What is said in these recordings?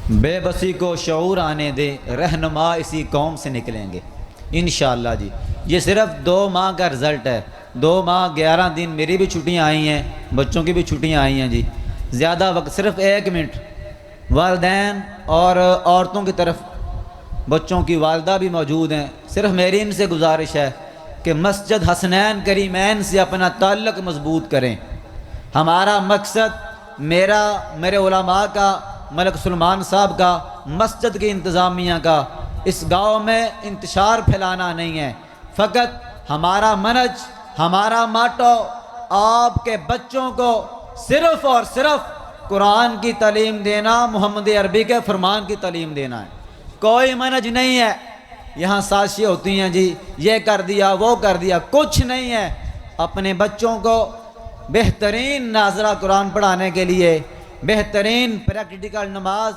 بے بسی کو شعور آنے دیں، رہنما اسی قوم سے نکلیں گے انشاءاللہ جی۔ یہ صرف 2 ماہ کا رزلٹ ہے، 2 ماہ 11 دن میری بھی چھٹیاں آئی ہیں، بچوں کی بھی چھٹیاں آئی ہیں جی۔ زیادہ وقت، صرف 1 منٹ والدین اور عورتوں کی طرف، بچوں کی والدہ بھی موجود ہیں، صرف میری ان سے گزارش ہے کہ مسجد حسنین کریمین سے اپنا تعلق مضبوط کریں۔ ہمارا مقصد میرے علماء کا، ملک سلمان صاحب کا، مسجد کی انتظامیہ کا اس گاؤں میں انتشار پھیلانا نہیں ہے، فقط ہمارا منہج، ہمارا ماٹو آپ کے بچوں کو صرف اور صرف قرآن کی تعلیم دینا، محمد عربی کے فرمان کی تعلیم دینا ہے، کوئی منہج نہیں ہے۔ یہاں سازشیں ہوتی ہیں جی، یہ کر دیا وہ کر دیا، کچھ نہیں ہے۔ اپنے بچوں کو بہترین ناظرہ قرآن پڑھانے کے لیے، بہترین پریکٹیکل نماز،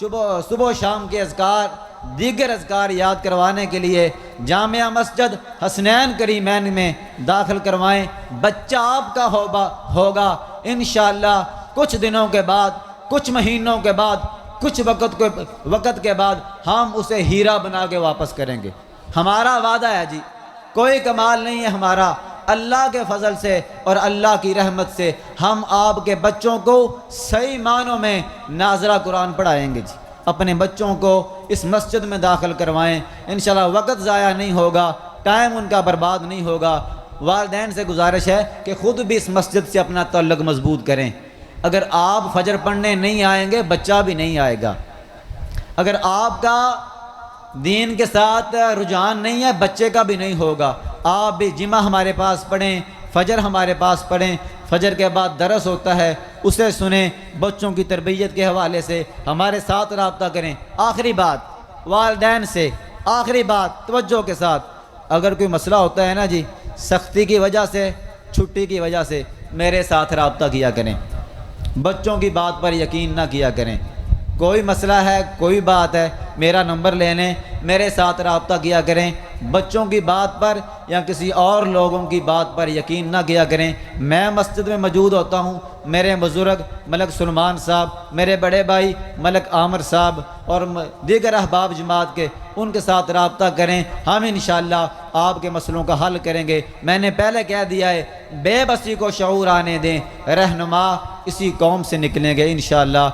صبح و شام کے اذکار، دیگر اذکار یاد کروانے کے لیے جامعہ مسجد حسنین کریمین میں داخل کروائیں۔ بچہ آپ کا ہوگا انشاءاللہ۔ کچھ دنوں کے بعد، کچھ مہینوں کے بعد، کچھ وقت کے بعد ہم اسے ہیرا بنا کے واپس کریں گے، ہمارا وعدہ ہے جی۔ کوئی کمال نہیں ہے ہمارا، اللہ کے فضل سے اور اللہ کی رحمت سے ہم آپ کے بچوں کو صحیح معنوں میں ناظرہ قرآن پڑھائیں گے جی۔ اپنے بچوں کو اس مسجد میں داخل کروائیں، انشاءاللہ وقت ضائع نہیں ہوگا، ٹائم ان کا برباد نہیں ہوگا۔ والدین سے گزارش ہے کہ خود بھی اس مسجد سے اپنا تعلق مضبوط کریں۔ اگر آپ فجر پڑھنے نہیں آئیں گے، بچہ بھی نہیں آئے گا۔ اگر آپ کا دین کے ساتھ رجحان نہیں ہے، بچے کا بھی نہیں ہوگا۔ آپ بھی جمعہ ہمارے پاس پڑھیں، فجر ہمارے پاس پڑھیں، فجر کے بعد درس ہوتا ہے اسے سنیں، بچوں کی تربیت کے حوالے سے ہمارے ساتھ رابطہ کریں۔ آخری بات والدین سے، آخری بات توجہ کے ساتھ، اگر کوئی مسئلہ ہوتا ہے نا جی، سختی کی وجہ سے، چھٹی کی وجہ سے، میرے ساتھ رابطہ کیا کریں، بچوں کی بات پر یقین نہ کیا کریں۔ کوئی مسئلہ ہے، کوئی بات ہے، میرا نمبر لے لیں، میرے ساتھ رابطہ کیا کریں۔ بچوں کی بات پر یا کسی اور لوگوں کی بات پر یقین نہ کیا کریں۔ میں مسجد میں موجود ہوتا ہوں، میرے بزرگ ملک سلمان صاحب، میرے بڑے بھائی ملک عامر صاحب اور دیگر احباب جماعت کے، ان کے ساتھ رابطہ کریں، ہم انشاءاللہ آپ کے مسئلوں کا حل کریں گے۔ میں نے پہلے کہہ دیا ہے، بے بسی کو شعور آنے دیں، رہنما اسی قوم سے نکلیں گے انشاءاللہ۔